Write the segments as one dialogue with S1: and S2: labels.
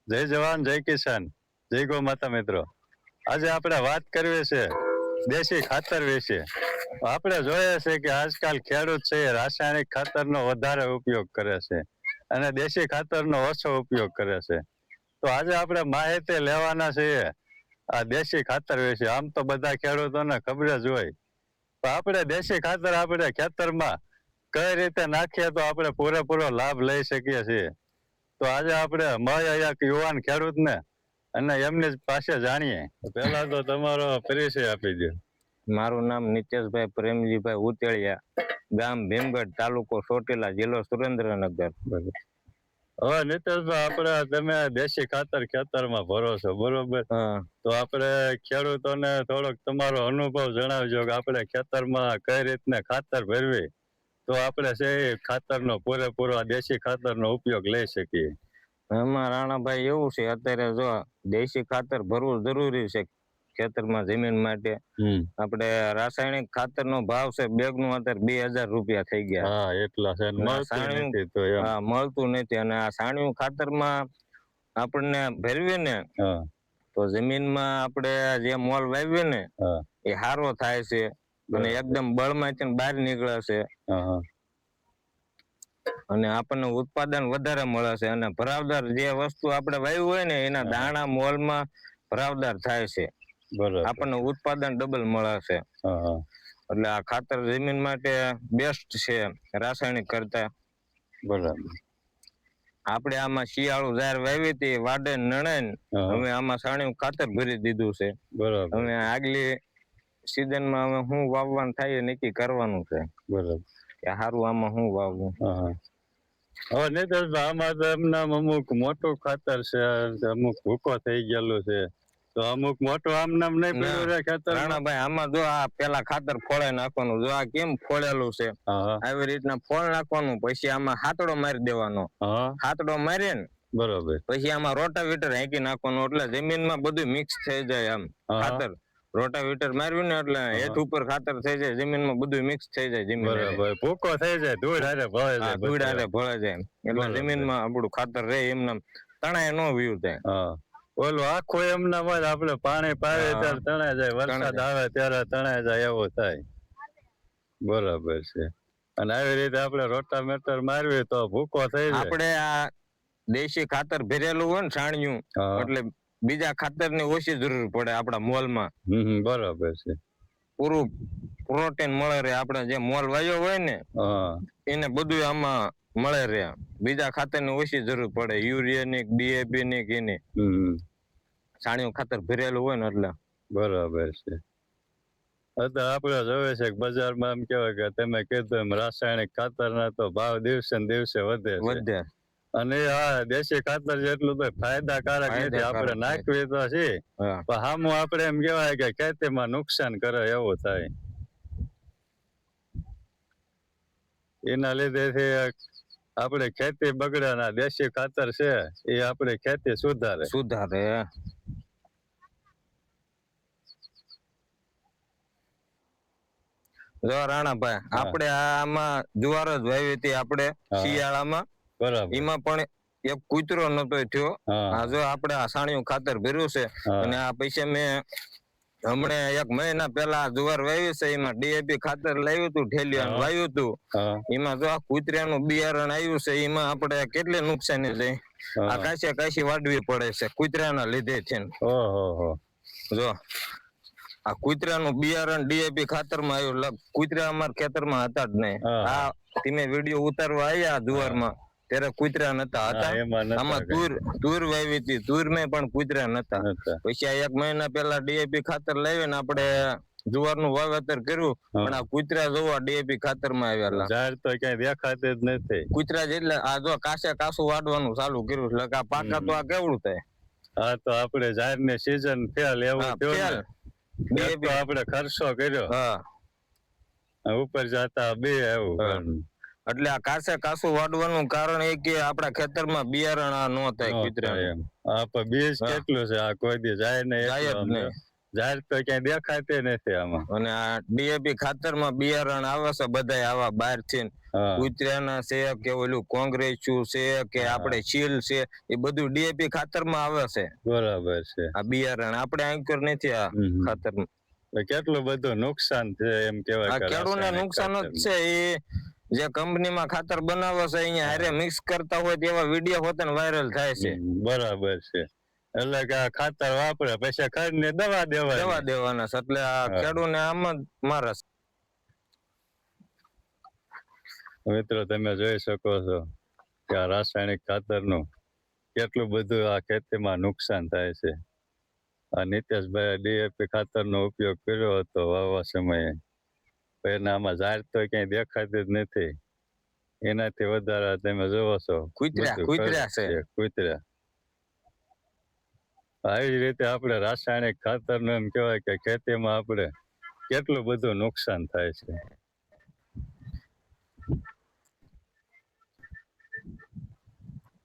S1: જય જવાન જય કિસાન જય ગૌ માતા મિત્રો. આજે આપણે વાત કરવી છે દેશી ખાતર વિશે. આપણે જોઈએ છે કે આજકાલ ખેડૂત છે રાસાયણિક ખાતરનો વધારે ઉપયોગ કરે છે અને દેશી ખાતરનો ઓછો ઉપયોગ કરે છે. તો આજે આપણે માહિતી લેવાના છીએ આ દેશી ખાતર વિશે. આમ તો બધા ખેડૂતોને ખબર જ હોય, તો આપણે દેશી ખાતર આપણે ખેતરમાં કઈ રીતે નાખીએ તો આપણે પૂરેપૂરો લાભ લઈ શકીએ છીએ. તો આજે આપણે મળ્યા એક યુવાન ખેડૂતને અને એમની પાસે જાણીએ. પહેલા તો તમારો પરિચય આપી દો.
S2: મારું નામ નીતેશભાઈ પ્રેમજીભાઈ ઉતેળિયા, ગામ ભીમગઢ, તાલુકો ચોટીલા, જિલ્લો સુરેન્દ્રનગર.
S1: હવે નીતેશભાઈ, આપણે તમે દેશી ખાતર ખેતરમાં ભરો છો, બરોબર? તો આપણે ખેડૂતોને થોડોક તમારો અનુભવ જણાવજો કે આપણે ખેતરમાં કઈ રીતના ખાતર ભરવી તો આપણે છે ખાતરનો પૂરેપૂરો દેશી ખાતરનો ઉપયોગ લઈ શકીએ.
S2: એમાં રાણાભાઈ એવું છે, અત્યારે જો દેશી ખાતર ભરવું જરૂરી છે ખેતરમાં જમીન માટે. આપણે રાસાયણિક ખાતરનો ભાવ છે બેગ નું અત્યારે 2000 રૂપિયા થઈ ગયા.
S1: હા, એટલા છે.
S2: મળતું નથી. અને આ સાણિયું ખાતરમાં આપણને ભરવી ને તો જમીનમાં આપણે જે મોલ વાવીએ ને એ સારો થાય છે અને એકદમ બળમાંથી બહાર નીકળે છે અને આપણને ઉત્પાદન વધારે મળે છે. અને ભરાવદાર જે વસ્તુ આપણે વાવ્યું હોય ને એના દાણા મોલમાં ભરાવદાર થાય છે. આપણને ઉત્પાદન ડબલ મળે છે. એટલે આ ખાતર જમીન માટે બેસ્ટ છે રાસાયણિક કરતા.
S1: બરાબર.
S2: આપણે આમાં શિયાળુ જાહેર વાવી હતી, વાડે નણે હવે આમાં સાણિયું ખાતર ભરી દીધું છે.
S1: બરાબર.
S2: હવે આગલી સીઝનમાં હવે શું વાવવાનું થાય નક્કી કરવાનું છે.
S1: બરાબર.
S2: કે સારું આમાં શું વાવવું.
S1: હવે નીતેશભાઈ, આમાં તો એમના અમુક મોટું ખાતર છે, અમુક ભૂકો થઈ ગયેલું છે, તો અમુક મોટું આમ નામ નહીં પડ્યું રે ખાતર.
S2: રાણાભાઈ, આમાં જો આ પેલા ખાતર ફોળે નાખવાનું. જો આ કેમ ફોળેલું છે આવી રીતના ફોળ નાખવાનું, પછી આમાં હાથડો મારી દેવાનો. હાથડો મારીએ ને
S1: બરોબર,
S2: પછી આમાં રોટાવીટર હાંકી નાખવાનું, એટલે જમીનમાં બધું મિક્સ થઈ જાય. આમ ખાતર રોટાવીટર માર્યું ને એટલે હેઠ ઉપર ખાતર થઈ જાય, જમીનમાં બધું મિક્સ થઈ જાય. જમીન
S1: ભૂકો થઈ જાય, ધૂળ હારે ભળે જાય.
S2: ધૂળ હારે ભળે જાય એટલે જમીનમાં આપણું ખાતર રહે, એમને તણાય નો વ્યુ થાય.
S1: ઓલું આખું એમના માં આપણે પાણી પાવે ત્યારે તણાય જાય, વરસાદ આવે ત્યારે તણાય જાય, એવું થાય. બરાબર છે. અને આવી રીતે આપણે રોટાવેટર મારવી તો ભૂકો થઈ જાય.
S2: આપણે આ દેશી ખાતર ભરેલું હોય ને છાણિયું, એટલે બીજા ખાતર ની ઓછી જરૂર પડે આપડા મોલ માં.
S1: બરાબર છે.
S2: પૂરું પ્રોટીન મળે રે. આપણે જે મોલ વાયો હોય ને એને બધું આમાં મળે રે. બીજા ખાતર ની ઓછી જરૂર પડે, યુરિયા ની, ડીએપી ની કે એની. છાણિયું ખાતર ભરેલું હોય ને એટલે.
S1: બરાબર છે. અત્યારે આપણે જોઈએ છે કે બજારમાં એમ કેવાય કે તમે કીધું એમ રાસાયણિક ખાતરના તો ભાવ દિવસે ને દિવસે વધે. અને આ દેશી ખાતર જેટલું તો ફાયદાકારક નથી. આપણે નાખવી તો છે પણ સામું આપણે એમ કેવાય કે ખેતીમાં નુકસાન કરે એવું થાય. એના લીધે આપણે ખેતી બગડે ના દેશી ખાતર છે એ આપણે ખેતી સુધારે.
S2: જો રાણાભાઈ, આપણે આમાં જુવાર જ વાવી હતી આપણે શિયાળામાં.
S1: બરાબર.
S2: એમાં પણ એક કૂતરો નતો થયો. આ જો આપણે આ સાણિયું ખાતર ભર્યું છે અને આ પૈસા મેં હમણાં 1 મહિના પેલા જુવાર વાવી છે, એમાં ડીએપી ખાતર લાવ્યું હતું, ઠેલિયાનું વાવ્યું હતું. એમાં જો આ કૂતરાનું બિયારણ આવ્યું છે, એમાં આપણે કેટલી નુકસાની થઈ. આ કાશી વાડવી પડે છે કૂતરાના લીધે છે. જો આ કૂતરાનું બિયારણ ડીએપી ખાતરમાં આવ્યું. કૂતરા અમારા ખેતરમાં હતા જ નહીં. આ તમે વિડીયો ઉતારવા આવ્યા જુવારમાં ત્યારે કૂતરા નતા હતા. આમાં તુર વાવી હતી, તુર માં પણ કૂતરા નતા. પછી આ 1 મહિના પેલા ડીએપી ખાતર લાવીને આપણે જુવારનું વાવેતર કર્યું, પણ આ કૂતરા જોવા ડીએપી ખાતર માં આવેલા.
S1: ઝાડ તો ક્યાંય દેખાતી જ નથી.
S2: કૂતરા જેટલે આ જો કાસું વાડવાનું ચાલુ કર્યું એટલે આ પાકા તો આ કેવડું થાય.
S1: હા, તો આપણે ઝાડ ની સીઝન ફેલ એવું થયું. આપણે ખર્ચો કર્યો ઉપર જતા બે એવું.
S2: એટલે આ કાસું વાડવાનું કારણ એ કે આપણા ખેતરમાં બિયારણ આ નો થાય કૂતરા.
S1: બીજ કેટલું છે આ કોઈ દી જાય નહીં. ઝાડ તો ક્યાંય દેખાતી નથી આમાં.
S2: અને આ ડીએપી ખાતરમાં બિયારણ આવે છે બધા આવા બહાર થી,
S1: હા
S2: કુતરાના છે કે ઓલું કોંગ્રેસનું છે કે આપણે શીલ છે એ બધું ડીએપી ખાતરમાં આવે છે.
S1: બરાબર છે.
S2: આ બિયારણ આપણે આંકર નથી આ ખાતર.
S1: તો કેટલું બધું નુકસાન છે એમ કેવાય
S2: આ
S1: કે
S2: ખેડૂતને
S1: રાસાયણિક
S2: નુકસાન જ
S1: ખાતરનું.
S2: છે. એ જે કંપનીમાં ખાતર બનાવે છે અહીંયા હારે મિક્સ કરતા હોય તેવા વિડીયો હોતે વાયરલ થાય છે.
S1: બરાબર છે. એટલે કે આ ખાતર વાપરે પછી ખડને દવા
S2: દેવાના છે. એટલે આ ખેડૂતને આમ જ મારે છે.
S1: મિત્રો તમે જોઈ શકો છો કે આ રાસાયણિક ખાતરનું કેટલું બધું આ ખેતીમાં નુકસાન થાય છે. આ નીતેશભાઈ ડીએપી ખાતરનો ઉપયોગ કર્યો હતો વાવવા સમયે, પણ આમાં ઝાડ તો ક્યાંય દેખાતી જ નથી. એનાથી વધારે તમે જોવો છો કૂતરા. આવી જ રીતે આપણે રાસાયણિક ખાતરનું એમ કહેવાય કે ખેતીમાં આપણે કેટલું બધું નુકસાન થાય છે.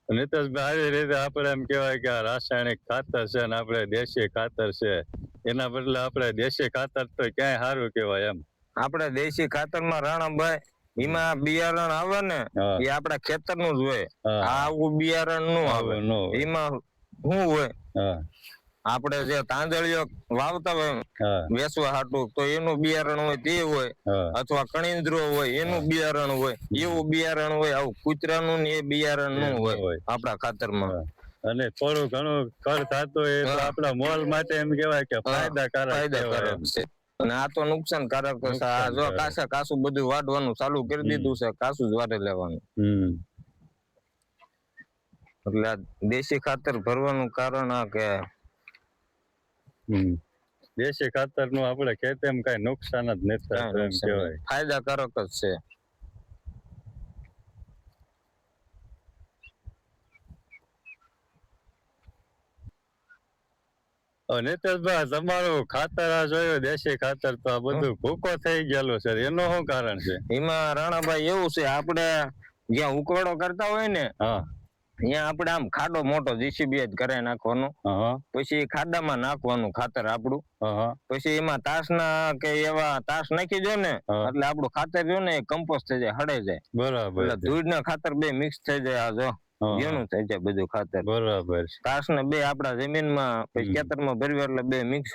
S1: નીતેશભાઈ આવી રીતે આપણે એમ કહેવાય કે આ રાસાયણિક ખાતર છે ને આપણે દેશી ખાતર છે, એના બદલે આપણે દેશી ખાતર તો ક્યાંય સારું કહેવાય એમ.
S2: આપણે દેશી ખાતરમાં રાણાભાઈ એમાં બિયારણ આવે ને એ આપડા ખેતરનું જ હોય. આવું બિયારણ નું આવે. એમાં શું હોય, આપણે જે તાંદળીઓ વાવતા હોય વેચવા હાટું તો એનું બિયારણ હોય તે હોય, અથવા કણિન્દ્રો હોય એનું બિયારણ હોય, એવું બિયારણ હોય. આવું કૂતરાનું ને એ બિયારણ નું હોય આપડા ખાતરમાં.
S1: અને થોડું ઘણું ખર્ચ થતો હોય તો આપણા મોલ માટે એમ કહેવાય કે ફાયદાકારક છે.
S2: અને આ તો નુકસાનકારક છે. આ જો કાસું બધું વાઢવાનું ચાલુ કરી દીધું છે, કાસું જ વાઢી લેવાનું. એટલે આ દેશી ખાતર ભરવાનું કારણ આ કે
S1: દેશી ખાતર નું આપણે ખેતીમાં કઈ નુકસાન જ નથી થતું એમ કહેવાય,
S2: ફાયદાકારક જ છે.
S1: નીતેશભાઈ તમારું ખાતર આ જોયું દેશી ખાતર, તો આ બધું ભૂકો થઈ ગયેલું છે, એનું શું કારણ છે?
S2: એમાં રાણાભાઈ એવું છે, આપણે જ્યાં ઉકળો કરતા હોય ને ત્યાં આપણે આમ ખાડો મોટો જીસીબી કરાવી નાખવાનો, પછી ખાડામાં નાખવાનું ખાતર આપણું, પછી એમાં તાસના કે એવા તાસ નાખી દો ને એટલે આપણું ખાતર જો ને કમ્પોસ્ટ થઈ જાય, હળે જાય.
S1: બરાબર.
S2: એટલે ધૂળ ને ખાતર બે મિક્સ થઈ જાય. આ જો ઝીણું થઈ જાય બધું ખાતર.
S1: બરાબર.
S2: તાસ ને બે આપડા જમીનમાં પછી ખેતરમાં ભરવી એટલે બે મિક્સ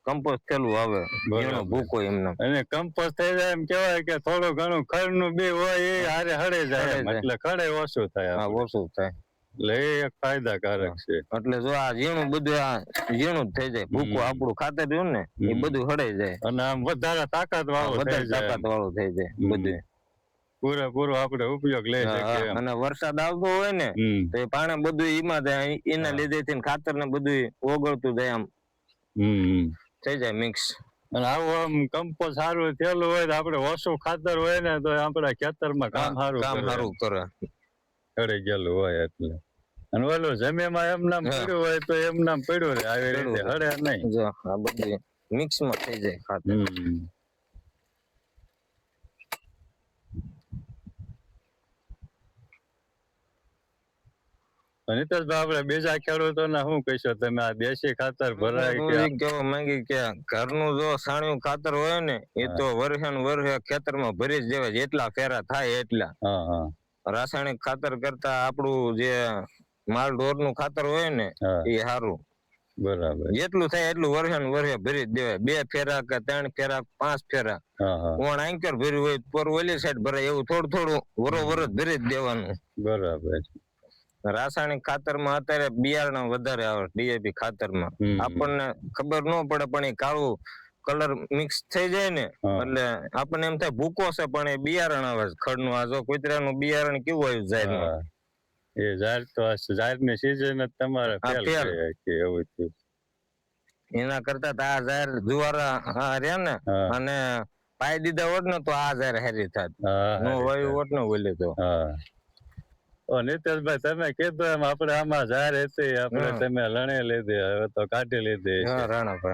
S2: કમ્પોસ્ટ થયેલું આવે, ઝીણો ભૂકો એમને.
S1: અને કમ્પોસ્ટ થઈ જાય એમ કહેવાય કે થોડું ઘણું ખડ નું બી હોય એ હારે હળે જાય, એટલે ખડે ઓછું થાય.
S2: ઓછું થાય
S1: એટલે એ એક ફાયદાકારક છે.
S2: એટલે જો આ ઝીણું બધું આ ઝીણું જ થઈ જાય ભૂકો, આપણું ખાતર રહ્યું ને એ બધું હળાઈ જાય
S1: અને આમ વધારે તાકાત વાળું થઈ
S2: જાય બધું.
S1: પૂરેપૂરો આપણે ઉપયોગ લઈ શકીએ.
S2: અને વરસાદ આવતો હોય ને તો એ પાણી બધું એમાં જાય, એના લીધે થી ખાતર ને બધું ઓગળતું જાય, આમ થઈ જાય મિક્સ.
S1: અને આવું આમ કમ્પોસ્ટ સારું થયેલું હોય તો આપણે ઓછું ખાતર હોય ને તો આપણા ખેતરમાં કામ સારું
S2: કરે,
S1: ચડી ગયેલું હોય એટલે. અને ઓલું જમીનમાં એમ નામ પડ્યું હોય તો એમ નામ પડ્યું રહે, આવી રીતે હળે નહીં.
S2: આ બધું મિક્સ માં થઈ જાય ખાતર.
S1: નીતેશભાઈ આપણે બીજા ખેડૂતોને શું કહીશો તમે? આ દેશી ખાતર ભરાય
S2: કેવા માંગી કે ઘરનું જો સાણિયું ખાતર હોય ને એ તો વર્ષે ને વર્ષે ખેતરમાં ભરી જ દેવાય, જેટલા ફેરા થાય એટલા. રાસાયણિક ખાતર કરતા આપણું જે માલ ઢોર નું ખાતર હોય ને એ સારું.
S1: બરાબર.
S2: જેટલું થાય એટલું વર્ષે ને વર્ષે ભરી જ દેવાય. 2 ફેરા કે 3 ફેરા 5 ફેરા કોણ આંકર ભર્યું હોય પર ઓલી સાઈડ ભરાય, એવું થોડું થોડું વરો ભરી જ દેવાનું.
S1: બરાબર.
S2: રાસાયણિક ખાતરમાં અત્યારે બિયારણ વધારે આવે, ડીએપી ખાતરમાં આપણને ખબર ન પડે પણ એ કાળું કલર મિક્સ થઈ જાય ને એટલે આપણને એમ થાય ભૂકો છે પણ એ બિયારણ આવે ખડનું. આ જો કૂતરાનું બિયારણ કેવું આવ્યું ઝાડમાં,
S1: એ ઝાડ તો ઝાડની સીઝન જ તમારે ફેલ કે એવું થયું.
S2: એના કરતા તો આ ઝાડ જુવારા રહ્યા ને અને પાઈ દીધા હોત ને તો આ ઝાડ હેરી થાત, નો વાયુ હોત ને ઓલે તો.
S1: નીતેશભાઈ તમે કીધું એમ આપણે આમાં ઝાડ હતી, આપણે તમે લણી લીધી, હવે તો કાઢી લીધી,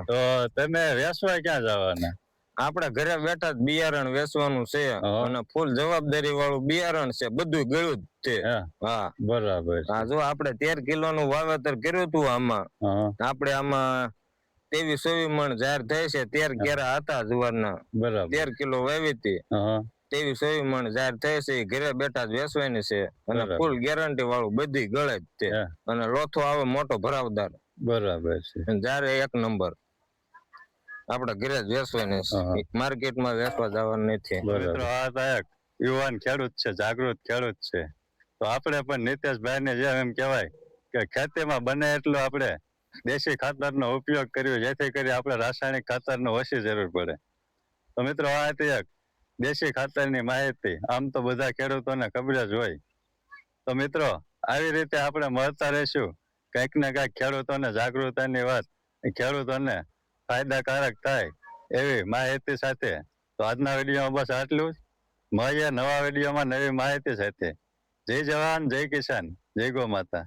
S1: તો તમે વેચવા ક્યાં જવાના?
S2: આપણે ઘરે બેઠા જ બિયારણ વેચવાનું છે અને ફૂલ જવાબદારી વાળું બિયારણ છે, બધું ગળ્યું જ છે. હા
S1: બરાબર.
S2: હા જો આપણે 13 કિલોનું વાવેતર કર્યું હતું આમાં, આપણે આમાં 23-24 મણ ઝાડ થાય છે. 13 કેરા હતા જુવારના, 13 કિલો વાવી હતી. 23-24 મણ જાહેર થઈ છે, એ ઘરે બેઠા જ વેચવાની છે અને
S1: બરાબર.
S2: ફૂલ ગેરંટી વાળું, બધી ગળે જ તે.
S1: હા.
S2: અને લોથો આવે મોટો ભરાવદાર,
S1: બરાબર છે.
S2: અને જારે 1 નંબર. આપણે ઘરે જ વેચવાની
S1: હા.
S2: છે, માર્કેટમાં વેચવા જવાનું નથી.
S1: મિત્રો આ તો એક યુવાન ખેડૂત છે, જાગૃત ખેડૂત છે. તો આપણે પણ નીતેશભાઈ ને જેમ એમ કહેવાય કે ખેતીમાં બને એટલું આપણે દેશી ખાતરનો ઉપયોગ કર્યો, જેથી કરી આપણે રાસાયણિક ખાતરનો ઓછી જરૂર પડે. તો મિત્રો આ હતી એક દેશી ખાતરની માહિતી. આમ તો બધા ખેડૂતોને ખબર જ હોય. તો મિત્રો આવી રીતે આપણે મળતા રહીશું, કંઈક ને કંઈક ખેડૂતોને જાગૃતતાની વાત, ખેડૂતોને ફાયદાકારક થાય એવી માહિતી સાથે. તો આજના વિડીયોમાં બસ આટલું જ. મળીએ નવા વિડીયોમાં નવી માહિતી સાથે. જય જવાન, જય કિસાન, જય ગો માતા.